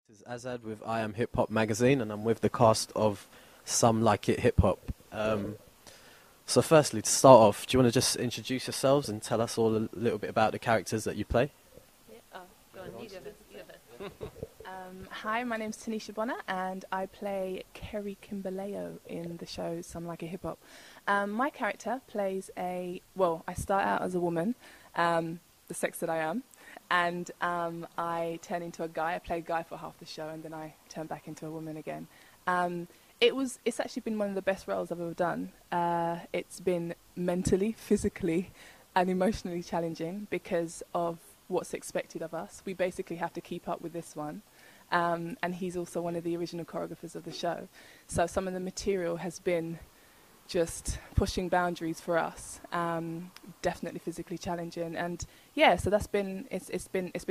This is Azad with IAmHipHop magazine, and I'm with the cast of Some Like It Hip Hop. So firstly, to start off, do you want to just introduce yourselves and tell us all a little bit about the characters that you play? Yeah. Oh, go on. You go first. You go first. Hi, my name's Tanisha Bonner, and I play Kerry Kimberleo in the show Some Like It Hip Hop. My character plays I start out as a woman, the sex that I am, and I turn into a guy. I play a guy for half the show, and then I turn back into a woman again. It's actually been one of the best roles I've ever done. It's been mentally, physically, and emotionally challenging because of what's expected of us. We basically have to keep up with this one. And he's also one of the original choreographers of the show. So some of the material has been just pushing boundaries for us, definitely physically challenging. And yeah, so it's been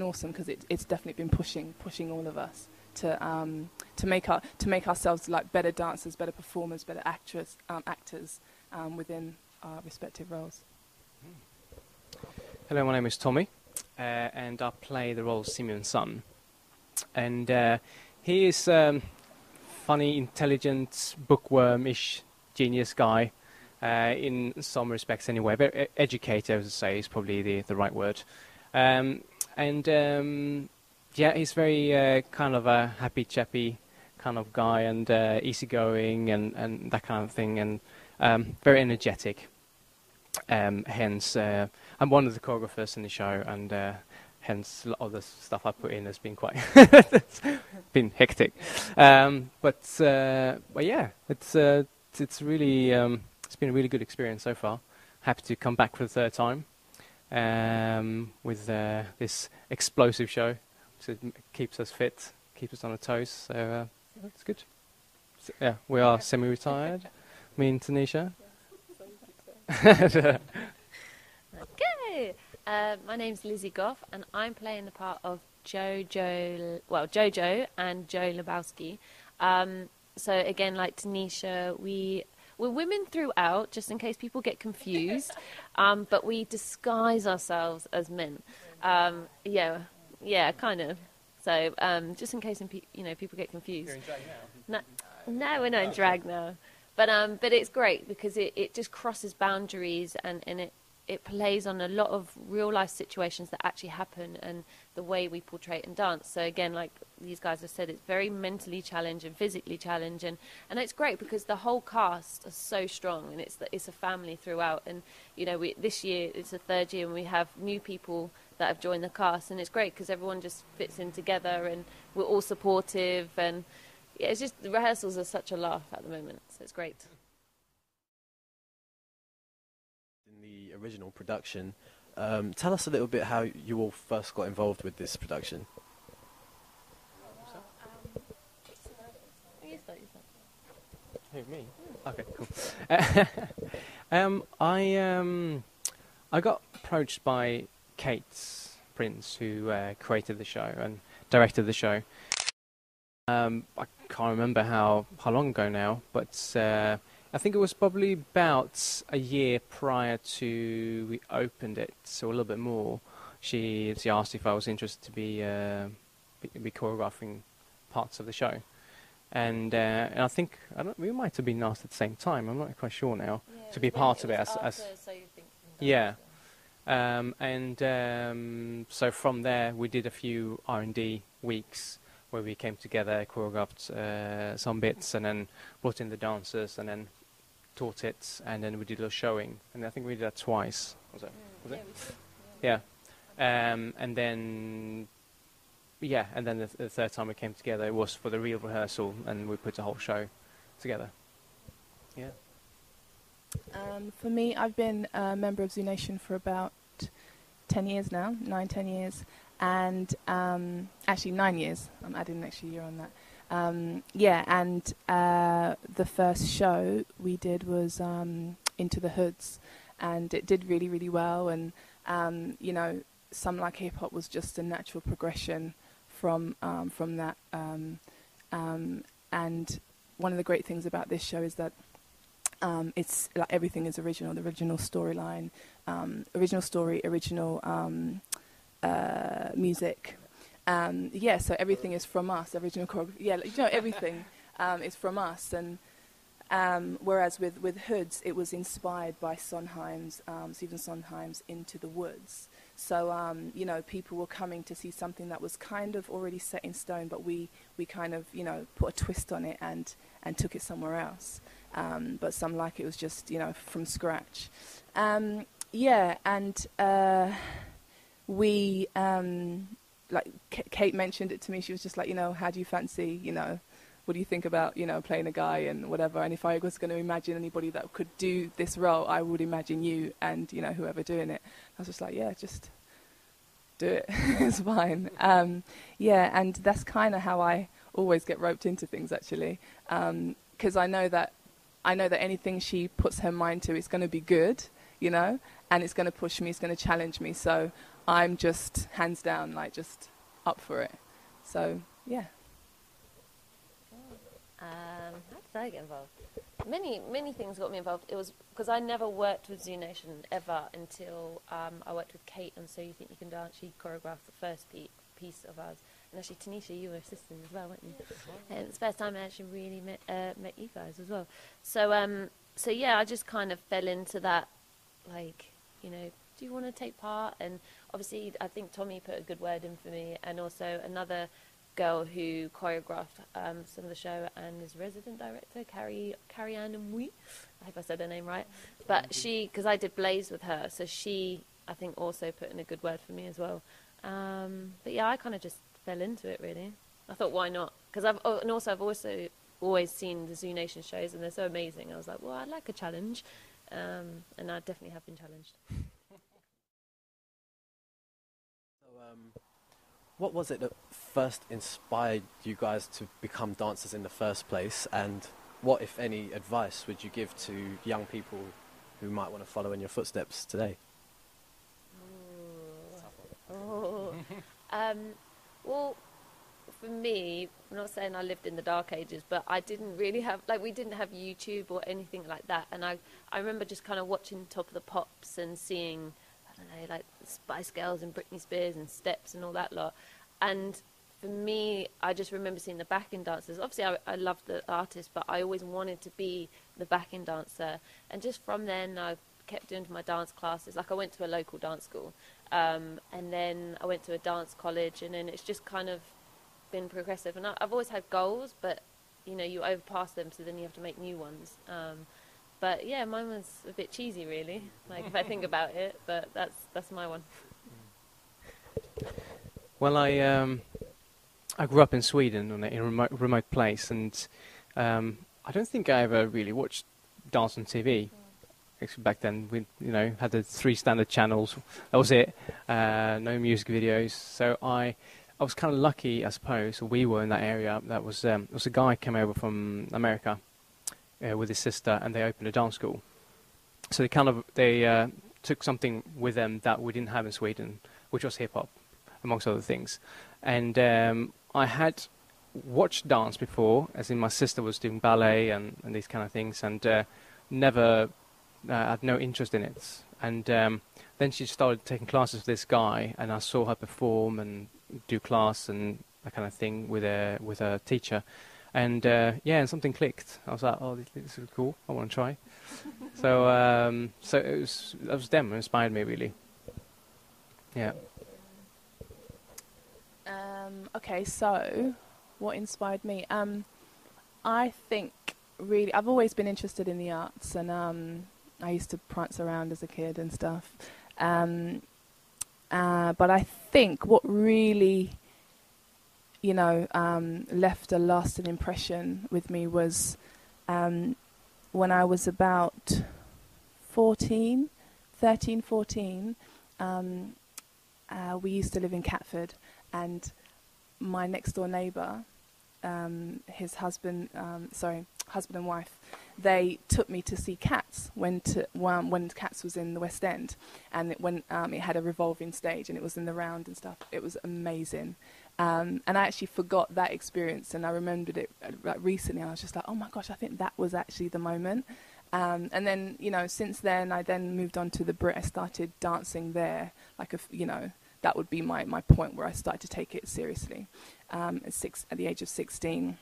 awesome because it's definitely been pushing all of us to make ourselves like better dancers, better performers, better actors within our respective roles. Hello, my name is Tommy, and I play the role of Simeon's son. And he is funny, intelligent, bookworm-ish genius guy, in some respects anyway. Very educated, I would say, is probably the right word. Yeah, he's very kind of a happy chappy kind of guy, and easygoing and that kind of thing, and very energetic. Hence, I'm one of the choreographers in the show, and hence a lot of the stuff I put in has been quite been hectic. But yeah, it's really it's been a really good experience so far. Happy to come back for the third time with this explosive show. So it keeps us fit, keeps us on our toes. So it's good. So, yeah, we are semi-retired. Me and Tanisha. Okay. My name's Lizzie Goff, and I'm playing the part of Jojo and Joe Lebowski. So again, like Tanisha, we're women throughout, just in case people get confused, but we disguise ourselves as men. Yeah, kind of. So just in case people get confused. You're in drag now? No, we're not in drag now. But it's great because it just crosses boundaries, and it plays on a lot of real life situations that actually happen and the way we portray it in dance. So again, like these guys have said, it's very mentally challenging, physically challenging, and it's great because the whole cast is so strong, and it's a family throughout. And this year it's the third year, and we have new people that have joined the cast, and it's great because everyone just fits in together, and we're all supportive, and yeah, it's just the rehearsals are such a laugh at the moment, so it's great. In the original production, tell us a little bit how you all first got involved with this production. Who, me? Okay, cool. I got approached by Kate Prince, who created the show and directed the show. I can't remember how long ago now, but I think it was probably about a year prior to we opened it, so a little bit more. She asked if I was interested to be choreographing parts of the show, and I think we might have been asked at the same time. I'm not quite sure now to be part of it as yeah. So from there we did a few R&D weeks where we came together, choreographed some bits, and then brought in the dancers, and then taught it, and then we did a showing, and I think we did that twice. Was it? Yeah. And then the third time we came together, it was for the real rehearsal, and we put the whole show together. Yeah. For me, I've been a member of Zoo Nation for about 10 years now, 10 years. And actually 9 years. I'm adding an extra year on that. The first show we did was Into the Hoods, and it did really, really well. And Some Like Hip Hop was just a natural progression from that. And one of the great things about this show is that it's like everything is original. The original storyline, original story, original music, Yeah, so everything is from us, original choreography. Yeah, you know, everything is from us. And whereas with Hoods, it was inspired by Sondheim's, Stephen Sondheim's Into the Woods. So, you know, people were coming to see something that was kind of already set in stone, but we kind of, you know, put a twist on it and took it somewhere else. But Some Like It was just, you know, from scratch. Yeah, and we... like Kate mentioned it to me, she was just like, you know, how do you fancy, you know, what do you think about, you know, playing a guy and whatever? And if I was going to imagine anybody that could do this role, I would imagine you and, you know, whoever doing it. I was just like, yeah, just do it. It's fine. Yeah, and that's kind of how I always get roped into things, actually, because I know that anything she puts her mind to is going to be good, you know, and it's going to push me, it's going to challenge me. So I'm just hands down, like, just up for it. So, yeah. How did I get involved? Many things got me involved. It was because I never worked with Zoo Nation ever until I worked with Kate on So You Think You Can Dance. She choreographed the first piece of ours. And actually, Tanisha, you were assisting as well, weren't you? And it's the first time I actually really met you guys as well. So yeah, I just kind of fell into that, like, you know, do you want to take part? And obviously, I think Tommy put a good word in for me, and also another girl who choreographed some of the show and is resident director, Carrie Ann and Mui. I hope I said her name right. But she, because I did Blaze with her, so she, I think, also put in a good word for me as well. But yeah, I kind of just fell into it, really. I thought, why not? Because I've also always seen the Zoo Nation shows, and they're so amazing. I was like, well, I'd like a challenge, and I definitely have been challenged. What was it that first inspired you guys to become dancers in the first place, and what, if any, advice would you give to young people who might want to follow in your footsteps today? Well, for me, I'm not saying I lived in the dark ages, but I didn't really have, like, we didn't have YouTube or anything like that, and I remember just kind of watching Top of the Pops and seeing, I don't know, like Spice Girls and Britney Spears and Steps and all that lot. And for me, I just remember seeing the backing dancers. Obviously, I loved the artist, but I always wanted to be the backing dancer. And just from then, I kept doing my dance classes. Like, I went to a local dance school, and then I went to a dance college, and then it's just kind of been progressive. And I've always had goals, but, you know, you overpass them, so then you have to make new ones. But yeah, mine was a bit cheesy, really, like, if I think about it, but that's my one. Well, I grew up in Sweden in a remote place, and I don't think I ever really watched dance on TV. Actually, back then we, you know, had the 3 standard channels. That was it. No music videos. So I was kind of lucky, I suppose. We were in that area. That was there was a guy came over from America with his sister, and they opened a dance school. So they took something with them that we didn't have in Sweden, which was hip hop, amongst other things. And I had watched dance before, as in my sister was doing ballet and these kind of things, and never had no interest in it. And then she started taking classes with this guy, and I saw her perform and do class and that kind of thing with a teacher. And yeah, and something clicked. I was like, oh, this is cool. I want to try. So that was them who inspired me, really. Yeah. Okay, so what inspired me? I think really, I've always been interested in the arts, and I used to prance around as a kid and stuff. But I think what really, you know, left a lasting impression with me was when I was about 13, 14. We used to live in Catford, and my next door neighbour, his husband and wife, they took me to see Cats when Cats was in the West End, and it had a revolving stage and it was in the round and stuff. It was amazing, and I actually forgot that experience, and I remembered it recently. And I was just like, oh my gosh, I think that was actually the moment. And then, you know, since then I then moved on to the Brit. I started dancing there, like that would be my point where I started to take it seriously. At the age of 16.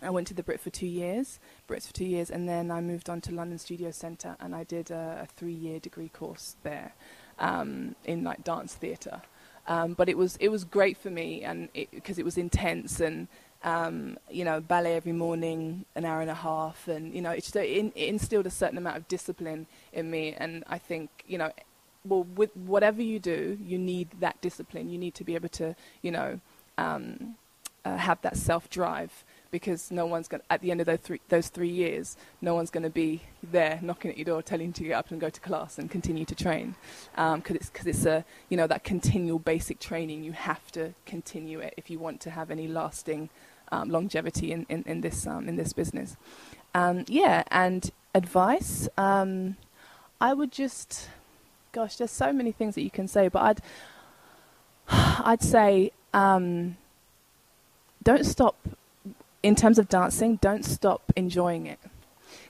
I went to the Brits for 2 years, and then I moved on to London Studio Centre, and I did a 3-year degree course there in like dance theatre. But it was great for me, and because it was intense, and you know, ballet every morning, an hour and a half, and you know, it instilled a certain amount of discipline in me. And I think, you know, well, with whatever you do, you need that discipline. You need to be able to, you know, have that self-drive. Because no one's going at the end of those 3 years, no one's going to be there knocking at your door, telling you to get up and go to class and continue to train, because it's a, you know, that continual basic training. You have to continue it if you want to have any lasting longevity in this business. Yeah, and advice. I would just, gosh, there's so many things that you can say, but I'd say don't stop. In terms of dancing, don't stop enjoying it.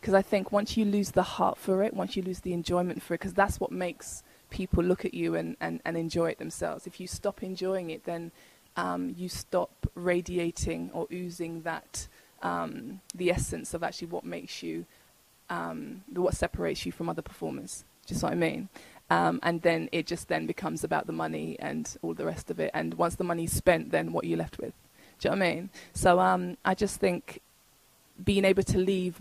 Because I think once you lose the heart for it, once you lose the enjoyment for it, because that's what makes people look at you and enjoy it themselves. If you stop enjoying it, then you stop radiating or oozing that, the essence of actually what makes you, what separates you from other performers. Do you see what I mean? And then it just then becomes about the money and all the rest of it. And once the money's spent, then what are you left with? Do you know what I mean? So I just think being able to leave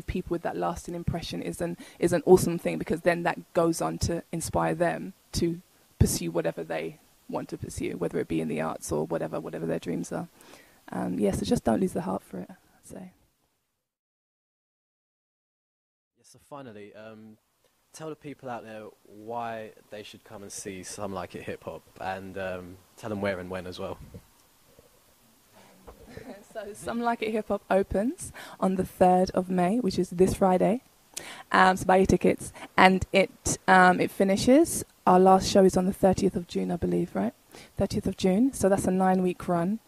people with that lasting impression is an awesome thing, because then that goes on to inspire them to pursue whatever they want to pursue, whether it be in the arts or whatever their dreams are. Yeah, so just don't lose the heart for it, I'd say. Yeah, so finally, tell the people out there why they should come and see Some Like It Hip Hop, and tell them where and when as well. So Some Like It Hip Hop opens on the 3rd of May, which is this Friday. So buy your tickets. And it finishes. Our last show is on the 30th of June, I believe, right? 30th of June. So that's a 9-week run.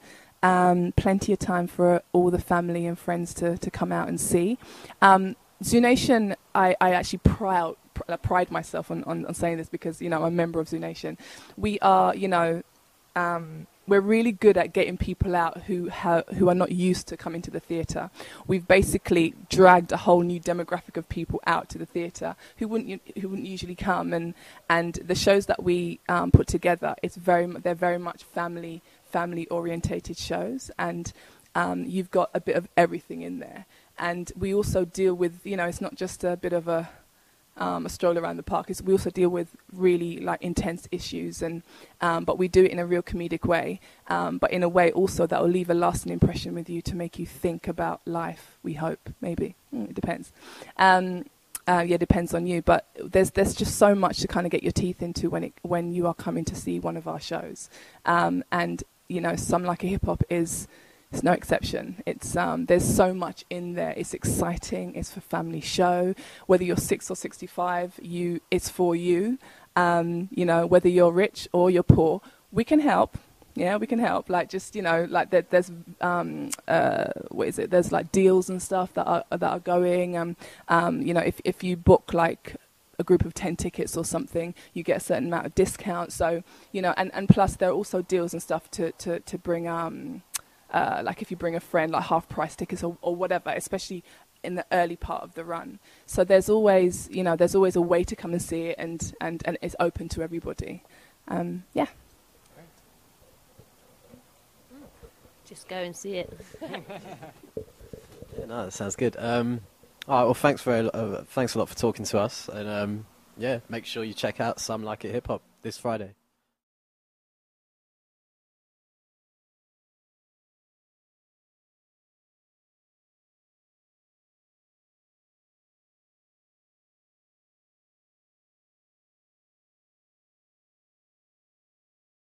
Plenty of time for all the family and friends to come out and see. Zoo Nation, I actually pride myself on saying this, because, you know, I'm a member of Zoo Nation. We are, you know... we're really good at getting people out who are not used to coming to the theatre. We've basically dragged a whole new demographic of people out to the theatre who wouldn't usually come, and the shows that we put together, they're very much family orientated shows, and you've got a bit of everything in there. And we also deal with, you know, it's not just a bit of a stroll around the park. We also deal with really like intense issues, and but we do it in a real comedic way, but in a way also that will leave a lasting impression with you to make you think about life. We hope, maybe it depends. Yeah, depends on you. But there's just so much to kind of get your teeth into when you are coming to see one of our shows, and you know, Some Like It Hip Hop is. It's no exception. It's there's so much in there. It's exciting. It's a family show. Whether you're 6 or 65, it's for you. You know, whether you're rich or you're poor, we can help. Yeah, we can help. Like, just, you know, like there's what is it? There's like deals and stuff that are going. You know, if you book like a group of 10 tickets or something, you get a certain amount of discount. So, you know, and plus there are also deals and stuff to bring. Like if you bring a friend, like half-price tickets or whatever, especially in the early part of the run. So there's always a way to come and see it, and it's open to everybody. Yeah. Just go and see it. Yeah, no, that sounds good. All right, well, thanks a lot for talking to us, and yeah, make sure you check out Some Like It Hip Hop this Friday.